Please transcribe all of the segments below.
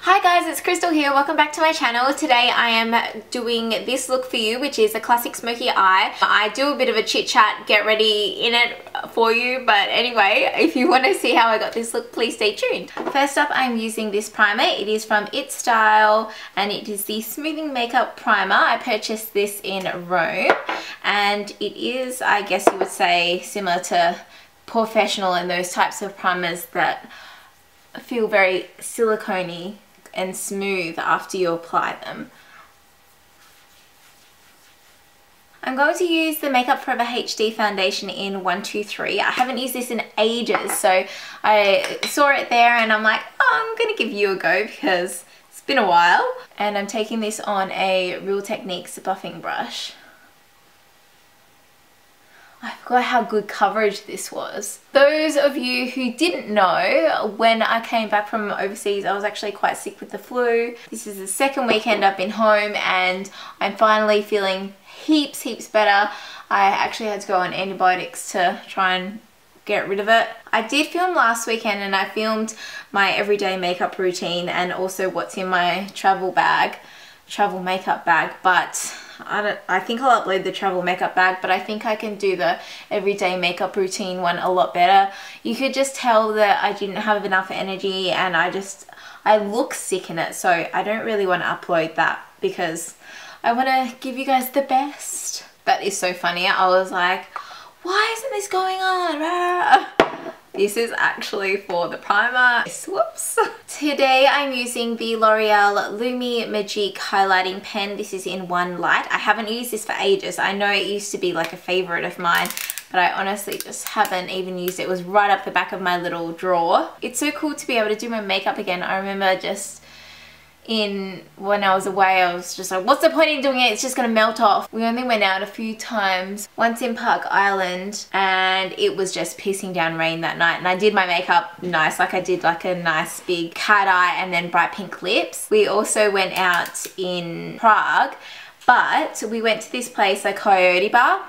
Hi guys, it's Crystal here. Welcome back to my channel. Today I am doing this look for you, which is a Classic Smokey Eye. I do a bit of a chit chat, get ready in it for you, but anyway, if you want to see how I got this look, please stay tuned. First up, I'm using this primer. It is from It Style and it is the Smoothing Makeup Primer. I purchased this in Rome and it is, I guess you would say, similar to Professional and those types of primers that feel very silicone-y and smooth after you apply them. I'm going to use the Makeup Forever HD foundation in 123. I haven't used this in ages, so I saw it there and I'm like, oh, I'm gonna give you a go because it's been a while. And I'm taking this on a Real Techniques buffing brush. I forgot how good coverage this was. Those of you who didn't know, when I came back from overseas, I was actually quite sick with the flu. This is the second weekend I've been home and I'm finally feeling heaps better. I actually had to go on antibiotics to try and get rid of it. I did film last weekend and I filmed my everyday makeup routine and also what's in my travel makeup bag, but I think I'll upload the travel makeup bag, but I think I can do the everyday makeup routine one a lot better. You could just tell that I didn't have enough energy and I look sick in it, so I don't really want to upload that because I want to give you guys the best. That is so funny. I was like, why isn't this going on? This is actually for the primer. Whoops. Today I'm using the L'Oreal Lumi Magique highlighting pen. This is in One Light. I haven't used this for ages. I know it used to be like a favorite of mine, but I honestly just haven't even used it. It was right up the back of my little drawer. It's so cool to be able to do my makeup again. I remember just when I was away, I was just like, what's the point in doing it? It's just gonna melt off. We only went out a few times, once in Park Island, and it was just pissing down rain that night. And I did my makeup nice, like I did like a nice big cat eye and then bright pink lips. We also went out in Prague, but we went to this place, a Coyote Bar,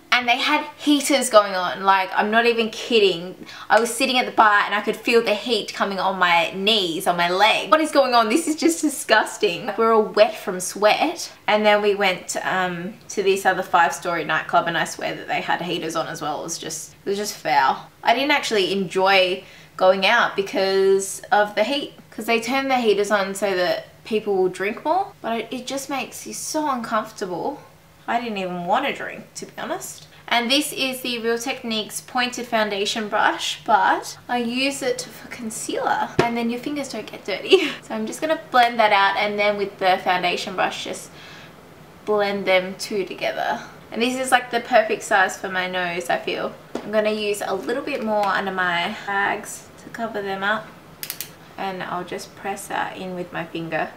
and they had heaters going on. Like, I'm not even kidding. I was sitting at the bar and I could feel the heat coming on my knees, on my leg. What is going on? This is just disgusting. We're all wet from sweat. And then we went to this other 5-story nightclub and I swear that they had heaters on as well. It was just foul. I didn't actually enjoy going out because of the heat. Because they turn the heaters on so that people will drink more. But it just makes you so uncomfortable. I didn't even want to drink, to be honest. And this is the Real Techniques pointed foundation brush, but I use it for concealer and then your fingers don't get dirty. So I'm just gonna blend that out and then with the foundation brush just blend them two together. And this is like the perfect size for my nose, I feel. I'm gonna use a little bit more under my bags to cover them up and I'll just press that in with my finger.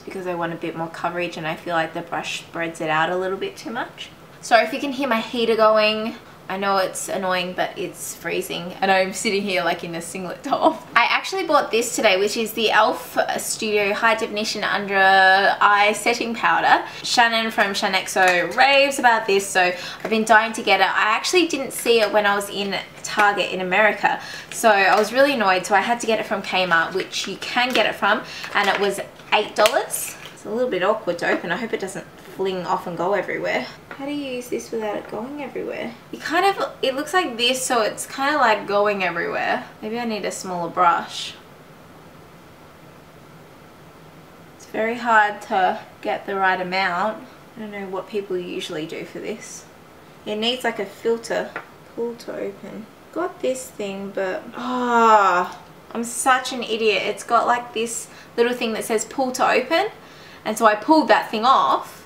Because I want a bit more coverage and I feel like the brush spreads it out a little bit too much. Sorry if you can hear my heater going. I know it's annoying, but it's freezing and I'm sitting here like in a singlet top. I actually bought this today, which is the e.l.f. Studio High Definition Under Eye Setting Powder. Shannon from Shanexo raves about this, so I've been dying to get it. I actually didn't see it when I was in Target in America, so I was really annoyed, so I had to get it from Kmart, which you can get it from, and it was $8. It's a little bit awkward to open. I hope it doesn't fling off and go everywhere. How do you use this without it going everywhere? It looks like this, so it's kind of like going everywhere. Maybe I need a smaller brush. It's very hard to get the right amount. I don't know what people usually do for this. It needs like a filter. Pull to open. Got this thing, but I'm such an idiot. It's got like this little thing that says pull to open, and so I pulled that thing off.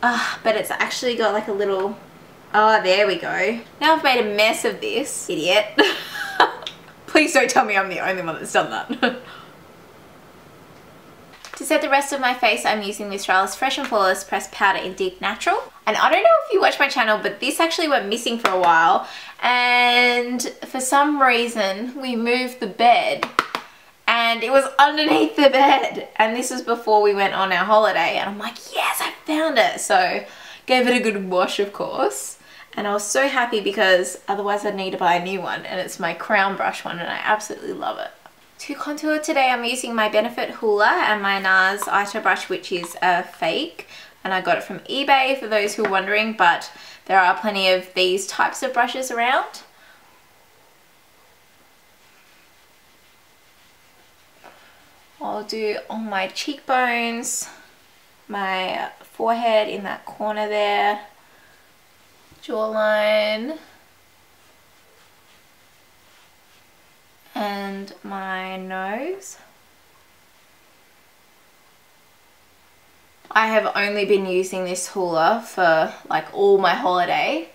But it's actually got like a little, there we go. Now I've made a mess of this, idiot. Please don't tell me I'm the only one that's done that. To set the rest of my face, I'm using the Australis Fresh and Flawless Pressed Powder in Deep Natural. And I don't know if you watch my channel, but this actually went missing for a while. And for some reason, we moved the bed and it was underneath the bed. And this was before we went on our holiday. And I'm like, yes, I found it. So gave it a good wash, of course. And I was so happy because otherwise I'd need to buy a new one. And it's my Crown brush one and I absolutely love it. To contour today, I'm using my Benefit Hoola and my NARS Ito brush, which is a fake. And I got it from eBay for those who are wondering, but there are plenty of these types of brushes around. I'll do on my cheekbones, my forehead in that corner there, jawline, and my nose. I have only been using this Hoola for like all my holiday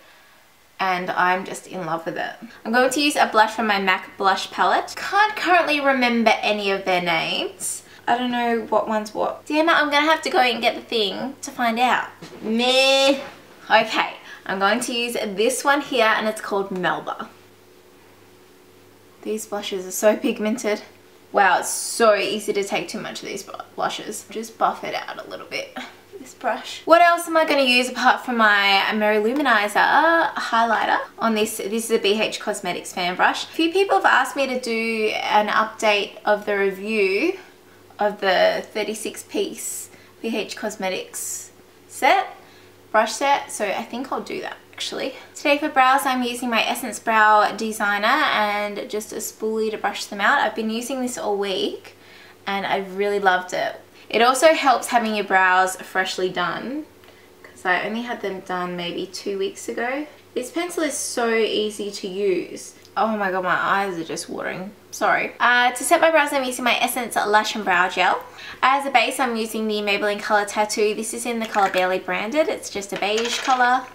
and I'm just in love with it. I'm going to use a blush from my MAC blush palette. Can't currently remember any of their names. I don't know what one's what. Damn it, I'm gonna have to go and get the thing to find out. Meh. Okay, I'm going to use this one here and it's called Melba. These blushes are so pigmented. Wow, it's so easy to take too much of these blushes. Just buff it out a little bit. This brush. What else am I going to use apart from my Mary Luminizer highlighter on this? This is a BH Cosmetics fan brush. A few people have asked me to do an update of the review of the 36-piece BH Cosmetics brush set, so I think I'll do that actually. Today for brows, I'm using my Essence Brow Designer and just a spoolie to brush them out. I've been using this all week and I've really loved it. It also helps having your brows freshly done because I only had them done maybe 2 weeks ago. This pencil is so easy to use. Oh my god, my eyes are just watering. Sorry. To set my brows, I'm using my Essence Lash and Brow Gel. As a base, I'm using the Maybelline Colour Tattoo. This is in the colour Barely Branded. It's just a beige colour.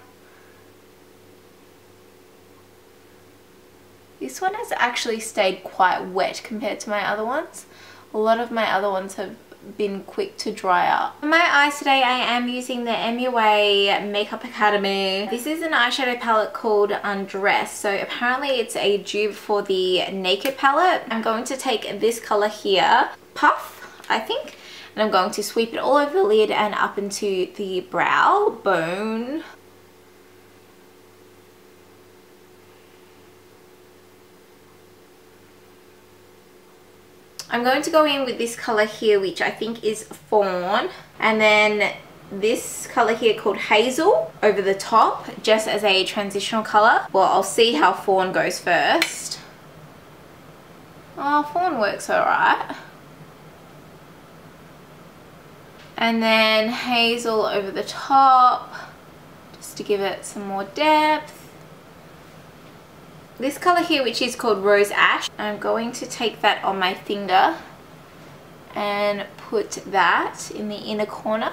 This one has actually stayed quite wet compared to my other ones. A lot of my other ones have been quick to dry up. For my eyes today, I am using the MUA Makeup Academy. This is an eyeshadow palette called Undress. So apparently it's a dupe for the Naked palette. I'm going to take this color here, Puff, I think, and I'm going to sweep it all over the lid and up into the brow bone. I'm going to go in with this colour here, which I think is Fawn, and then this colour here called Hazel over the top, just as a transitional colour. Well, I'll see how Fawn goes first. Oh, Fawn works alright. And then Hazel over the top, just to give it some more depth. This colour here, which is called Rose Ash, I'm going to take that on my finger and put that in the inner corner.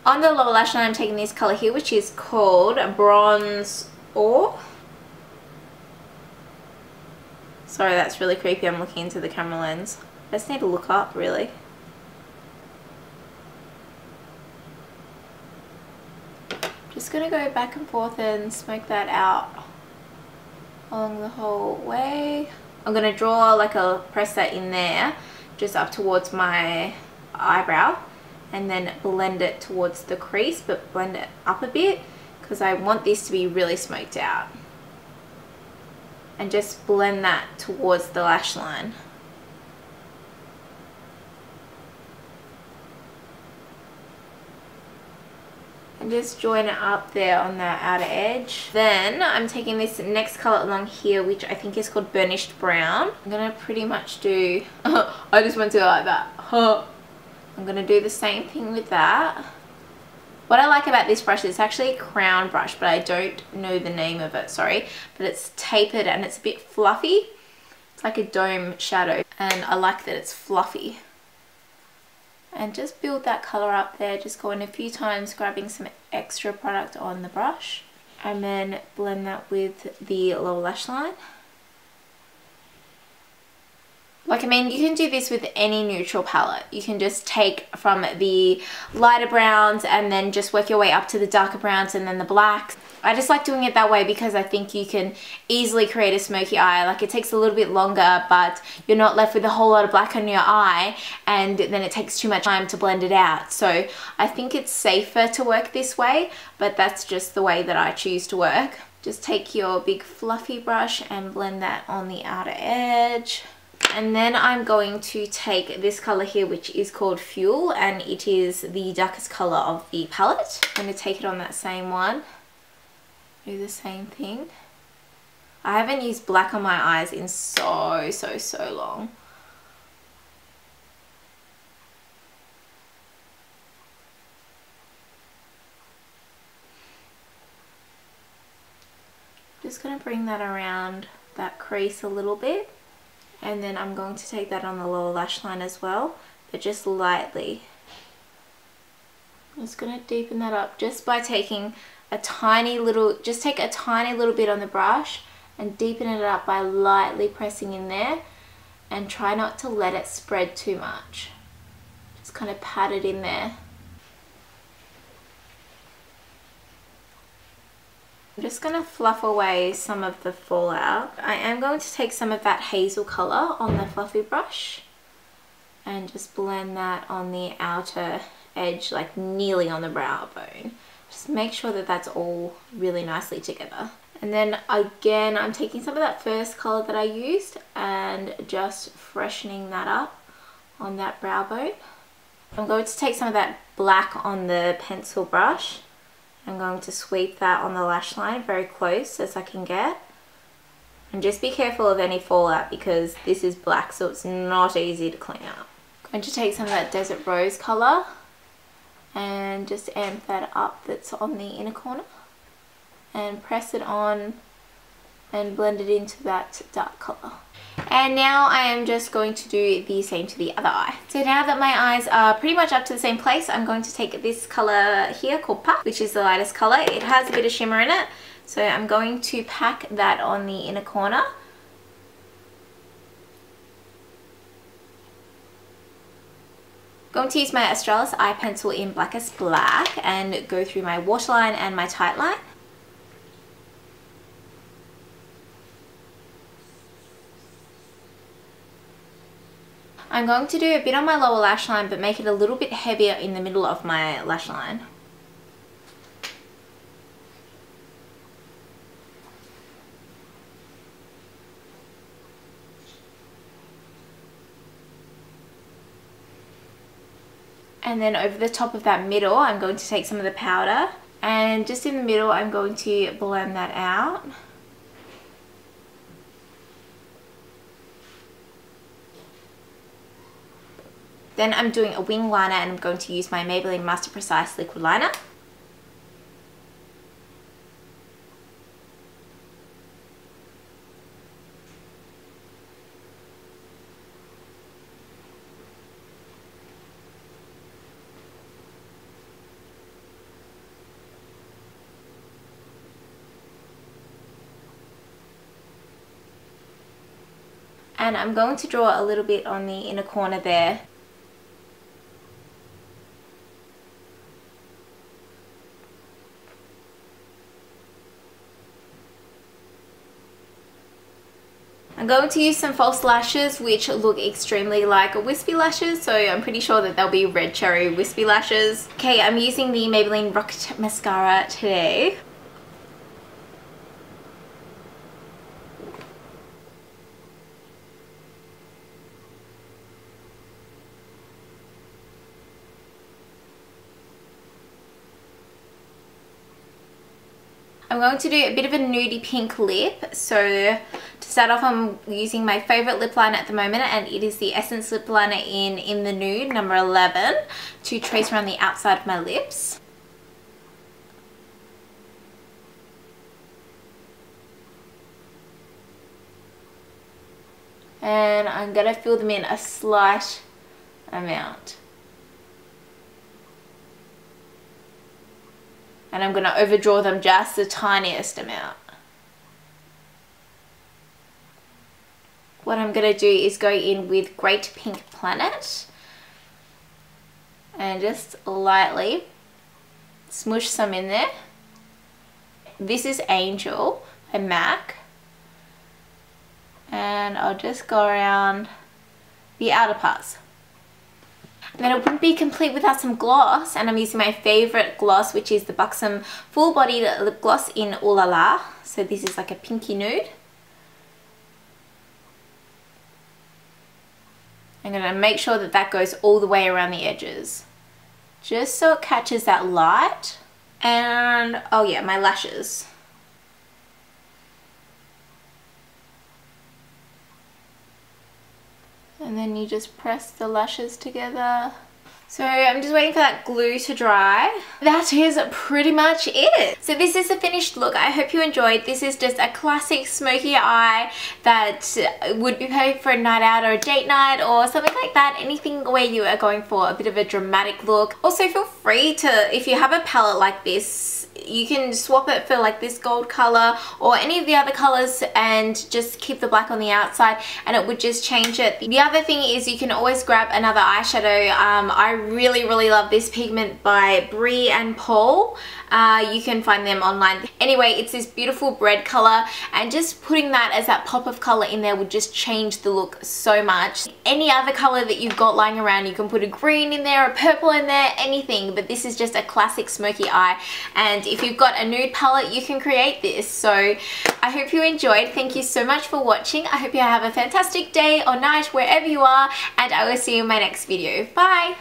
On the lower lash line, I'm taking this colour here, which is called Bronze Ore. Sorry, that's really creepy. I'm looking into the camera lens. I just need to look up, really. Just gonna go back and forth and smoke that out along the whole way. I'm gonna draw like press that in there, just up towards my eyebrow, and then blend it towards the crease, but blend it up a bit because I want this to be really smoked out. And just blend that towards the lash line. And just join it up there on the outer edge. Then I'm taking this next color along here, which I think is called Burnished Brown. I'm gonna pretty much do, I just went to go like that. I'm gonna do the same thing with that. What I like about this brush is it's actually a crown brush, but I don't know the name of it, sorry. But it's tapered and it's a bit fluffy. It's like a dome shadow, and I like that it's fluffy. And just build that colour up there, just go in a few times, grabbing some extra product on the brush, and then blend that with the lower lash line. Like, I mean, you can do this with any neutral palette. You can just take from the lighter browns and then just work your way up to the darker browns and then the blacks. I just like doing it that way because I think you can easily create a smoky eye. Like, it takes a little bit longer, but you're not left with a whole lot of black on your eye, and then it takes too much time to blend it out. So I think it's safer to work this way, but that's just the way that I choose to work. Just take your big fluffy brush and blend that on the outer edge. And then I'm going to take this color here, which is called Fuel, and it is the darkest color of the palette. I'm going to take it on that same one. Do the same thing. I haven't used black on my eyes in so long. Just going to bring that around that crease a little bit. And then I'm going to take that on the lower lash line as well, but just lightly. I'm just going to deepen that up just by taking a tiny little, just take a tiny little bit on the brush and deepen it up by lightly pressing in there, and try not to let it spread too much. Just kind of pat it in there. I'm just going to fluff away some of the fallout. I am going to take some of that hazel colour on the fluffy brush and just blend that on the outer edge, like nearly on the brow bone. Just make sure that that's all really nicely together. And then again, I'm taking some of that first colour that I used and just freshening that up on that brow bone. I'm going to take some of that black on the pencil brush. I'm going to sweep that on the lash line very close as I can get. And just be careful of any fallout because this is black, so it's not easy to clean up. I'm going to take some of that Desert Rose colour and just amp that up that's on the inner corner. And press it on and blend it into that dark colour. And now I am just going to do the same to the other eye. So now that my eyes are pretty much up to the same place, I'm going to take this colour here called Puff, which is the lightest colour. It has a bit of shimmer in it. So I'm going to pack that on the inner corner. I'm going to use my Australis eye pencil in Blackest Black and go through my waterline and my tight line. I'm going to do a bit on my lower lash line, but make it a little bit heavier in the middle of my lash line. And then over the top of that middle, I'm going to take some of the powder, and just in the middle, I'm going to blend that out. Then I'm doing a wing liner, and I'm going to use my Maybelline Master Precise liquid liner. And I'm going to draw a little bit on the inner corner there. I'm going to use some false lashes which look extremely like wispy lashes, so I'm pretty sure that they'll be red cherry wispy lashes. Okay, I'm using the Maybelline Rocket Mascara today. I'm going to do a bit of a nudie pink lip. So to start off, I'm using my favourite lip liner at the moment, and it is the Essence lip liner in the nude number 11 to trace around the outside of my lips. And I'm going to fill them in a slight amount. And I'm going to overdraw them just the tiniest amount. What I'm going to do is go in with Great Pink Planet and just lightly smoosh some in there. this is Angel by MAC. And I'll just go around the outer parts. And then it wouldn't be complete without some gloss, and I'm using my favourite gloss, which is the Buxom Full Body Lip Gloss in Ooh La La. So this is like a pinky nude. I'm going to make sure that that goes all the way around the edges, just so it catches that light. And oh yeah, my lashes. And then you just press the lashes together. So I'm just waiting for that glue to dry. That is pretty much it. So this is the finished look. I hope you enjoyed. This is just a classic smoky eye that would be perfect for a night out or a date night or something like that. Anything where you are going for a bit of a dramatic look. Also feel free to, if you have a palette like this, you can swap it for like this gold color or any of the other colors and just keep the black on the outside, and it would just change it. The other thing is you can always grab another eyeshadow. I really love this pigment by Brie and Paul. You can find them online. Anyway, it's this beautiful bread color, and just putting that as that pop of color in there would just change the look so much. Any other color that you've got lying around, you can put a green in there, a purple in there, anything, but this is just a classic smoky eye. And if you've got a nude palette, you can create this. So I hope you enjoyed. Thank you so much for watching. I hope you have a fantastic day or night wherever you are, and I will see you in my next video. Bye!